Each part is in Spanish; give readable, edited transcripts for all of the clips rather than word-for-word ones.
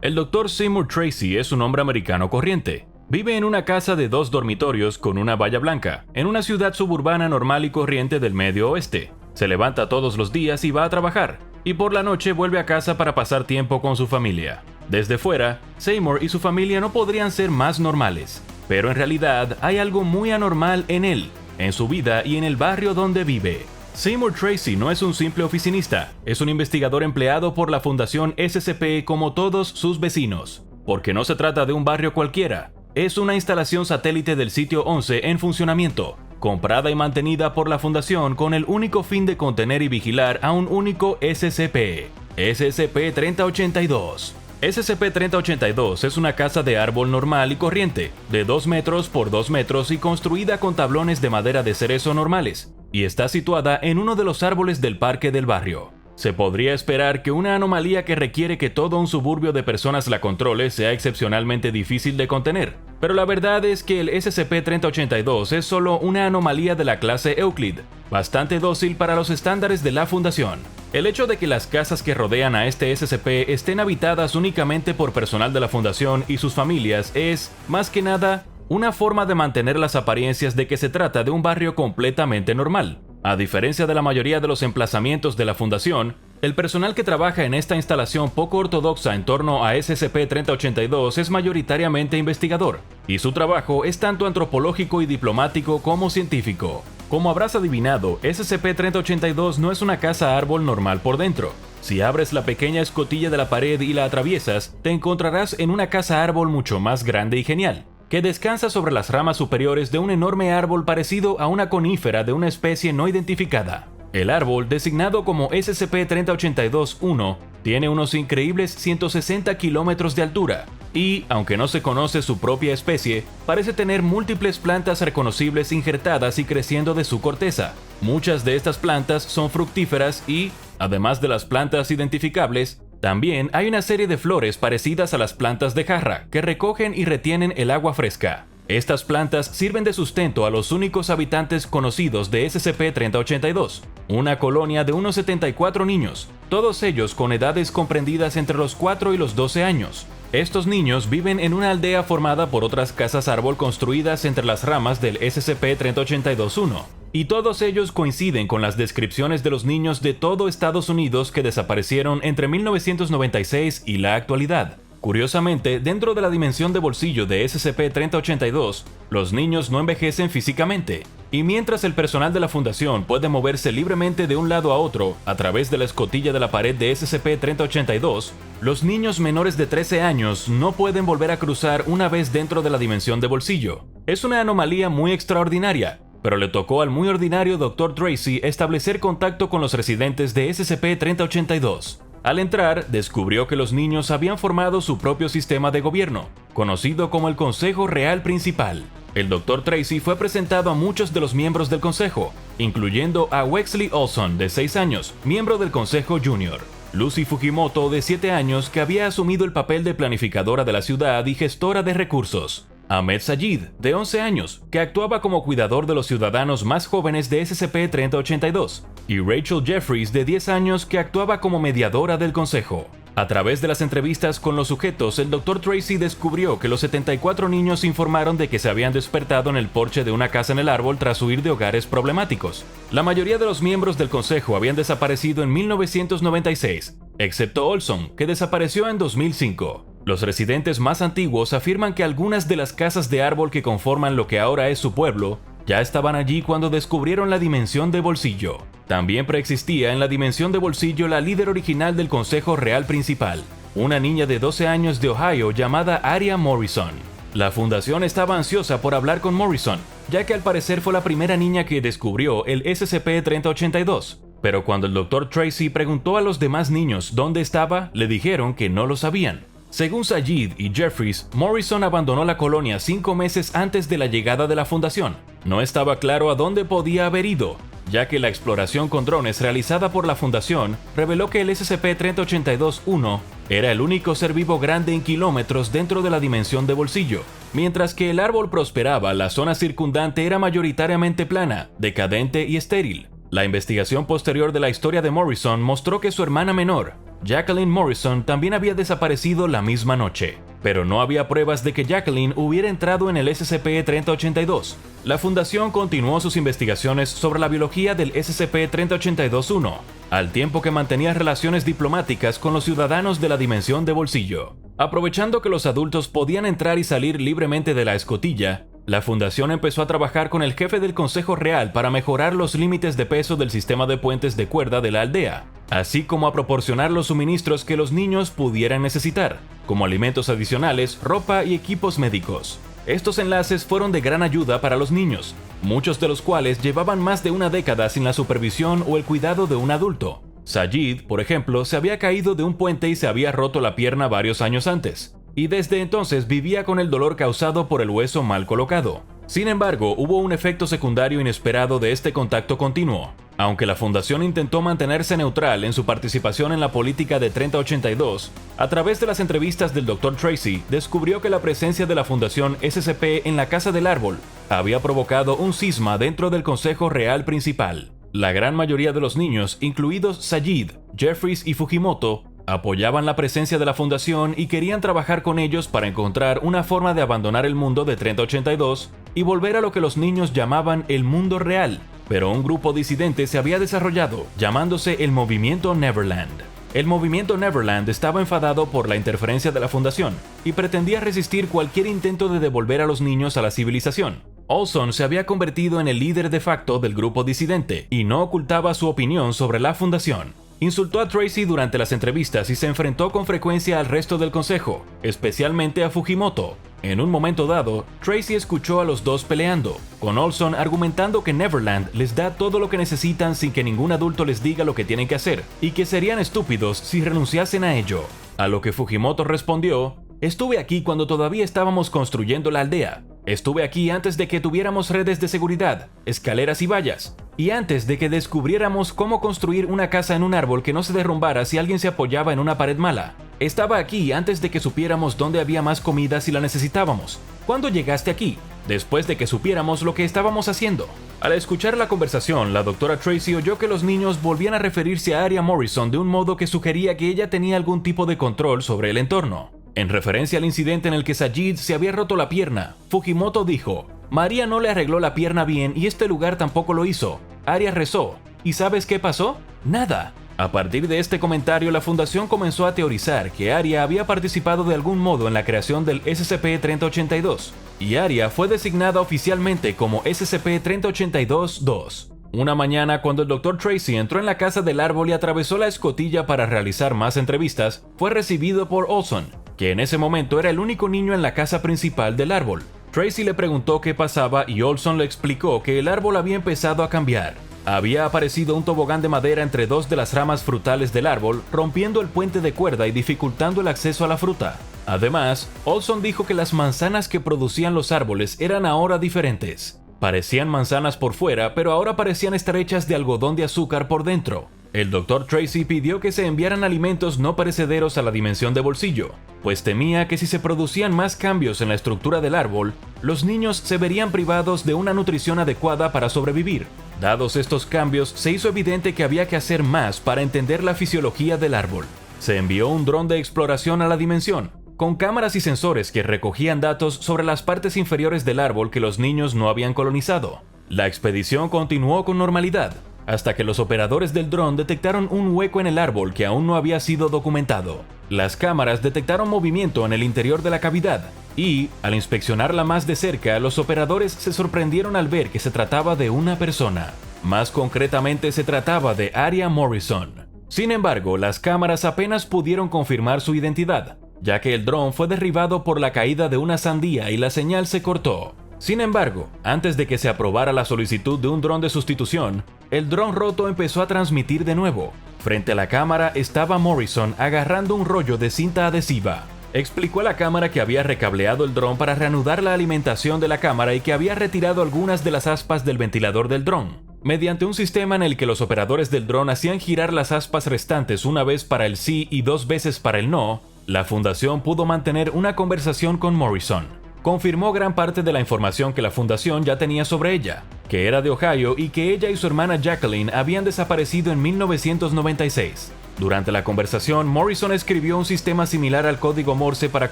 El Dr. Seymour Tracy es un hombre americano corriente. Vive en una casa de 2 dormitorios con una valla blanca, en una ciudad suburbana normal y corriente del Medio Oeste. Se levanta todos los días y va a trabajar, y por la noche vuelve a casa para pasar tiempo con su familia. Desde fuera, Seymour y su familia no podrían ser más normales, pero en realidad hay algo muy anormal en él, en su vida y en el barrio donde vive. Seymour Tracy no es un simple oficinista, es un investigador empleado por la Fundación SCP como todos sus vecinos, porque no se trata de un barrio cualquiera, es una instalación satélite del sitio 11 en funcionamiento, comprada y mantenida por la Fundación con el único fin de contener y vigilar a un único SCP, SCP-3082. SCP-3082 es una casa de árbol normal y corriente, de 2 metros por 2 metros y construida con tablones de madera de cerezo normales, y está situada en uno de los árboles del parque del barrio. Se podría esperar que una anomalía que requiere que todo un suburbio de personas la controle sea excepcionalmente difícil de contener, pero la verdad es que el SCP-3082 es solo una anomalía de la clase Euclid, bastante dócil para los estándares de la Fundación. El hecho de que las casas que rodean a este SCP estén habitadas únicamente por personal de la Fundación y sus familias es, más que nada, una forma de mantener las apariencias de que se trata de un barrio completamente normal. A diferencia de la mayoría de los emplazamientos de la Fundación, el personal que trabaja en esta instalación poco ortodoxa en torno a SCP-3082 es mayoritariamente investigador, y su trabajo es tanto antropológico y diplomático como científico. Como habrás adivinado, SCP-3082 no es una casa árbol normal por dentro. Si abres la pequeña escotilla de la pared y la atraviesas, te encontrarás en una casa árbol mucho más grande y genial, que descansa sobre las ramas superiores de un enorme árbol parecido a una conífera de una especie no identificada. El árbol, designado como SCP-3082-1, tiene unos increíbles 160 kilómetros de altura, y, aunque no se conoce su propia especie, parece tener múltiples plantas reconocibles injertadas y creciendo de su corteza. Muchas de estas plantas son fructíferas y, además de las plantas identificables, también hay una serie de flores parecidas a las plantas de jarra que recogen y retienen el agua fresca. Estas plantas sirven de sustento a los únicos habitantes conocidos de SCP-3082, una colonia de unos 74 niños, todos ellos con edades comprendidas entre los 4 y los 12 años. Estos niños viven en una aldea formada por otras casas árbol construidas entre las ramas del SCP-3082-1, y todos ellos coinciden con las descripciones de los niños de todo Estados Unidos que desaparecieron entre 1996 y la actualidad. Curiosamente, dentro de la dimensión de bolsillo de SCP-3082, los niños no envejecen físicamente, y mientras el personal de la Fundación puede moverse libremente de un lado a otro a través de la escotilla de la pared de SCP-3082, los niños menores de 13 años no pueden volver a cruzar una vez dentro de la dimensión de bolsillo. Es una anomalía muy extraordinaria, pero le tocó al muy ordinario Dr. Tracy establecer contacto con los residentes de SCP-3082. Al entrar, descubrió que los niños habían formado su propio sistema de gobierno, conocido como el Consejo Real Principal. El Dr. Tracy fue presentado a muchos de los miembros del consejo, incluyendo a Wexley Olson, de 6 años, miembro del Consejo Junior, Lucy Fujimoto, de 7 años, que había asumido el papel de planificadora de la ciudad y gestora de recursos, Ahmed Sayid, de 11 años, que actuaba como cuidador de los ciudadanos más jóvenes de SCP-3082, y Rachel Jeffries, de 10 años, que actuaba como mediadora del consejo. A través de las entrevistas con los sujetos, el Dr. Tracy descubrió que los 74 niños informaron de que se habían despertado en el porche de una casa en el árbol tras huir de hogares problemáticos. La mayoría de los miembros del consejo habían desaparecido en 1996, excepto Olson, que desapareció en 2005. Los residentes más antiguos afirman que algunas de las casas de árbol que conforman lo que ahora es su pueblo ya estaban allí cuando descubrieron la dimensión de bolsillo. También preexistía en la dimensión de bolsillo la líder original del Consejo Real Principal, una niña de 12 años de Ohio llamada Aria Morrison. La fundación estaba ansiosa por hablar con Morrison, ya que al parecer fue la primera niña que descubrió el SCP-3082, pero cuando el Dr. Tracy preguntó a los demás niños dónde estaba, le dijeron que no lo sabían. Según Sayid y Jeffries, Morrison abandonó la colonia 5 meses antes de la llegada de la fundación. No estaba claro a dónde podía haber ido, ya que la exploración con drones realizada por la fundación reveló que el SCP-3082-1 era el único ser vivo grande en kilómetros dentro de la dimensión de bolsillo. Mientras que el árbol prosperaba, la zona circundante era mayoritariamente plana, decadente y estéril. La investigación posterior de la historia de Morrison mostró que su hermana menor, Jacqueline Morrison, también había desaparecido la misma noche, pero no había pruebas de que Jacqueline hubiera entrado en el SCP-3082. La fundación continuó sus investigaciones sobre la biología del SCP-3082-1, al tiempo que mantenía relaciones diplomáticas con los ciudadanos de la dimensión de bolsillo. Aprovechando que los adultos podían entrar y salir libremente de la escotilla, la fundación empezó a trabajar con el jefe del Consejo Real para mejorar los límites de peso del sistema de puentes de cuerda de la aldea, así como a proporcionar los suministros que los niños pudieran necesitar, como alimentos adicionales, ropa y equipos médicos. Estos enlaces fueron de gran ayuda para los niños, muchos de los cuales llevaban más de una década sin la supervisión o el cuidado de un adulto. Sajid, por ejemplo, se había caído de un puente y se había roto la pierna varios años antes, y desde entonces vivía con el dolor causado por el hueso mal colocado. Sin embargo, hubo un efecto secundario inesperado de este contacto continuo. Aunque la fundación intentó mantenerse neutral en su participación en la política de 3082, a través de las entrevistas del Dr. Tracy, descubrió que la presencia de la fundación SCP en la Casa del Árbol había provocado un cisma dentro del Consejo Real Principal. La gran mayoría de los niños, incluidos Sajid, Jeffries y Fujimoto, apoyaban la presencia de la fundación y querían trabajar con ellos para encontrar una forma de abandonar el mundo de 3082 y volver a lo que los niños llamaban el mundo real. Pero un grupo disidente se había desarrollado, llamándose el Movimiento Neverland. El Movimiento Neverland estaba enfadado por la interferencia de la fundación y pretendía resistir cualquier intento de devolver a los niños a la civilización. Olson se había convertido en el líder de facto del grupo disidente y no ocultaba su opinión sobre la fundación. Insultó a Tracy durante las entrevistas y se enfrentó con frecuencia al resto del consejo, especialmente a Fujimoto. En un momento dado, Tracy escuchó a los dos peleando, con Olson argumentando que Neverland les da todo lo que necesitan sin que ningún adulto les diga lo que tienen que hacer, y que serían estúpidos si renunciasen a ello. A lo que Fujimoto respondió: "Estuve aquí cuando todavía estábamos construyendo la aldea. Estuve aquí antes de que tuviéramos redes de seguridad, escaleras y vallas, y antes de que descubriéramos cómo construir una casa en un árbol que no se derrumbara si alguien se apoyaba en una pared mala. Estaba aquí antes de que supiéramos dónde había más comida si la necesitábamos. ¿Cuándo llegaste aquí? Después de que supiéramos lo que estábamos haciendo". Al escuchar la conversación, la doctora Tracy oyó que los niños volvían a referirse a Aria Morrison de un modo que sugería que ella tenía algún tipo de control sobre el entorno. En referencia al incidente en el que Sajid se había roto la pierna, Fujimoto dijo: "María no le arregló la pierna bien y este lugar tampoco lo hizo. Aria rezó. ¿Y sabes qué pasó? Nada". A partir de este comentario, la fundación comenzó a teorizar que Aria había participado de algún modo en la creación del SCP-3082, y Aria fue designada oficialmente como SCP-3082-2. Una mañana, cuando el Dr. Tracy entró en la Casa del Árbol y atravesó la escotilla para realizar más entrevistas, fue recibido por Olson, que en ese momento era el único niño en la casa principal del árbol. Tracy le preguntó qué pasaba y Olson le explicó que el árbol había empezado a cambiar. Había aparecido un tobogán de madera entre dos de las ramas frutales del árbol, rompiendo el puente de cuerda y dificultando el acceso a la fruta. Además, Olson dijo que las manzanas que producían los árboles eran ahora diferentes. Parecían manzanas por fuera, pero ahora parecían estar hechas de algodón de azúcar por dentro. El Dr. Tracy pidió que se enviaran alimentos no perecederos a la dimensión de bolsillo, pues temía que si se producían más cambios en la estructura del árbol, los niños se verían privados de una nutrición adecuada para sobrevivir. Dados estos cambios, se hizo evidente que había que hacer más para entender la fisiología del árbol. Se envió un dron de exploración a la dimensión, con cámaras y sensores que recogían datos sobre las partes inferiores del árbol que los niños no habían colonizado. La expedición continuó con normalidad, hasta que los operadores del dron detectaron un hueco en el árbol que aún no había sido documentado. Las cámaras detectaron movimiento en el interior de la cavidad, y, al inspeccionarla más de cerca, los operadores se sorprendieron al ver que se trataba de una persona. Más concretamente, se trataba de Aria Morrison. Sin embargo, las cámaras apenas pudieron confirmar su identidad, ya que el dron fue derribado por la caída de una sandía y la señal se cortó. Sin embargo, antes de que se aprobara la solicitud de un dron de sustitución, el dron roto empezó a transmitir de nuevo. Frente a la cámara estaba Morrison agarrando un rollo de cinta adhesiva. Explicó a la cámara que había recableado el dron para reanudar la alimentación de la cámara y que había retirado algunas de las aspas del ventilador del dron. Mediante un sistema en el que los operadores del dron hacían girar las aspas restantes una vez para el sí y dos veces para el no, la fundación pudo mantener una conversación con Morrison. confirmó gran parte de la información que la fundación ya tenía sobre ella, que era de Ohio y que ella y su hermana Jacqueline habían desaparecido en 1996. Durante la conversación, Morrison escribió un sistema similar al código Morse para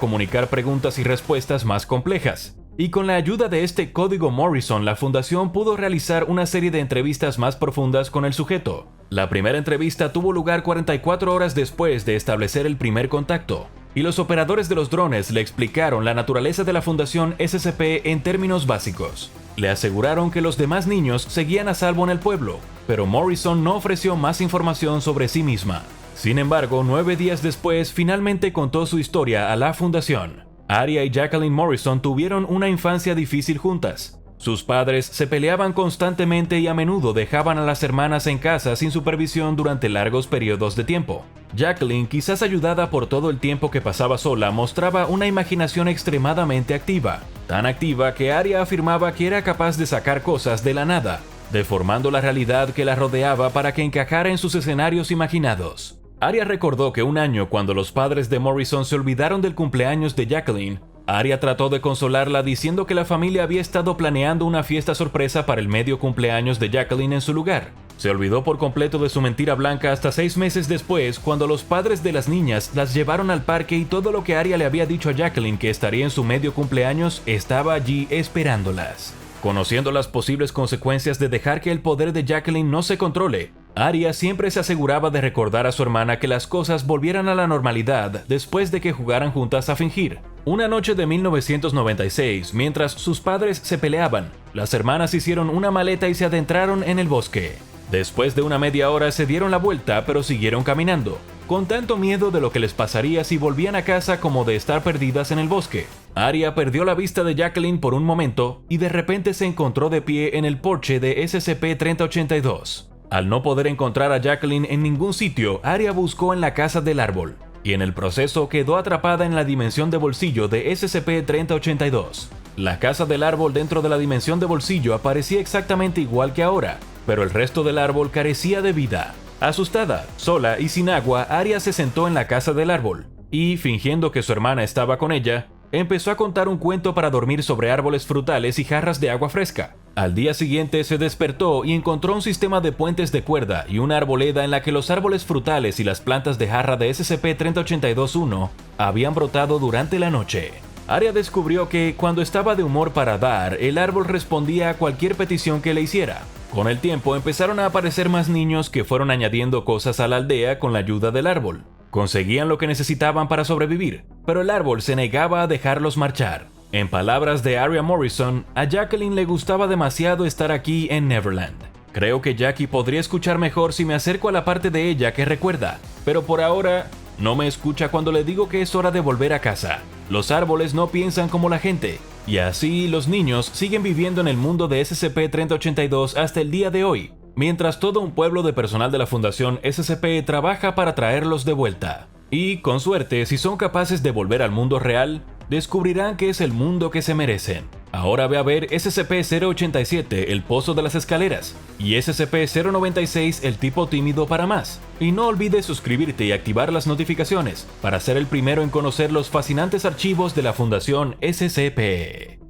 comunicar preguntas y respuestas más complejas. Y con la ayuda de este código Morrison, la fundación pudo realizar una serie de entrevistas más profundas con el sujeto. La primera entrevista tuvo lugar 44 horas después de establecer el primer contacto, y los operadores de los drones le explicaron la naturaleza de la fundación SCP en términos básicos. Le aseguraron que los demás niños seguían a salvo en el pueblo, pero Morrison no ofreció más información sobre sí misma. Sin embargo, 9 días después, finalmente contó su historia a la fundación. Aria y Jacqueline Morrison tuvieron una infancia difícil juntas. Sus padres se peleaban constantemente y a menudo dejaban a las hermanas en casa sin supervisión durante largos periodos de tiempo. Jacqueline, quizás ayudada por todo el tiempo que pasaba sola, mostraba una imaginación extremadamente activa, tan activa que Aria afirmaba que era capaz de sacar cosas de la nada, deformando la realidad que la rodeaba para que encajara en sus escenarios imaginados. Aria recordó que un año, cuando los padres de Morrison se olvidaron del cumpleaños de Jacqueline, Aria trató de consolarla diciendo que la familia había estado planeando una fiesta sorpresa para el medio cumpleaños de Jacqueline en su lugar. Se olvidó por completo de su mentira blanca hasta 6 meses después, cuando los padres de las niñas las llevaron al parque y todo lo que Aria le había dicho a Jacqueline que estaría en su medio cumpleaños estaba allí esperándolas. Conociendo las posibles consecuencias de dejar que el poder de Jacqueline no se controle, Aria siempre se aseguraba de recordar a su hermana que las cosas volvieran a la normalidad después de que jugaran juntas a fingir. Una noche de 1996, mientras sus padres se peleaban, las hermanas hicieron una maleta y se adentraron en el bosque. Después de una media hora se dieron la vuelta, pero siguieron caminando, con tanto miedo de lo que les pasaría si volvían a casa como de estar perdidas en el bosque. Aria perdió la vista de Jacqueline por un momento y de repente se encontró de pie en el porche de SCP-3082. Al no poder encontrar a Jacqueline en ningún sitio, Aria buscó en la casa del árbol, y en el proceso quedó atrapada en la dimensión de bolsillo de SCP-3082. La casa del árbol dentro de la dimensión de bolsillo aparecía exactamente igual que ahora, pero el resto del árbol carecía de vida. Asustada, sola y sin agua, Aria se sentó en la casa del árbol, y, fingiendo que su hermana estaba con ella, empezó a contar un cuento para dormir sobre árboles frutales y jarras de agua fresca. Al día siguiente se despertó y encontró un sistema de puentes de cuerda y una arboleda en la que los árboles frutales y las plantas de jarra de SCP-3082-1 habían brotado durante la noche. Aria descubrió que, cuando estaba de humor para dar, el árbol respondía a cualquier petición que le hiciera. Con el tiempo empezaron a aparecer más niños que fueron añadiendo cosas a la aldea con la ayuda del árbol. Conseguían lo que necesitaban para sobrevivir, pero el árbol se negaba a dejarlos marchar. En palabras de Aria Morrison, a Jacqueline le gustaba demasiado estar aquí en Neverland. Creo que Jackie podría escuchar mejor si me acerco a la parte de ella que recuerda, pero por ahora no me escucha cuando le digo que es hora de volver a casa. Los árboles no piensan como la gente, y así los niños siguen viviendo en el mundo de SCP-3082 hasta el día de hoy, mientras todo un pueblo de personal de la Fundación SCP trabaja para traerlos de vuelta. Y, con suerte, si son capaces de volver al mundo real, descubrirán que es el mundo que se merecen. Ahora ve a ver SCP-087, el pozo de las escaleras, y SCP-096, el tipo tímido, para más. Y no olvides suscribirte y activar las notificaciones para ser el primero en conocer los fascinantes archivos de la Fundación SCP.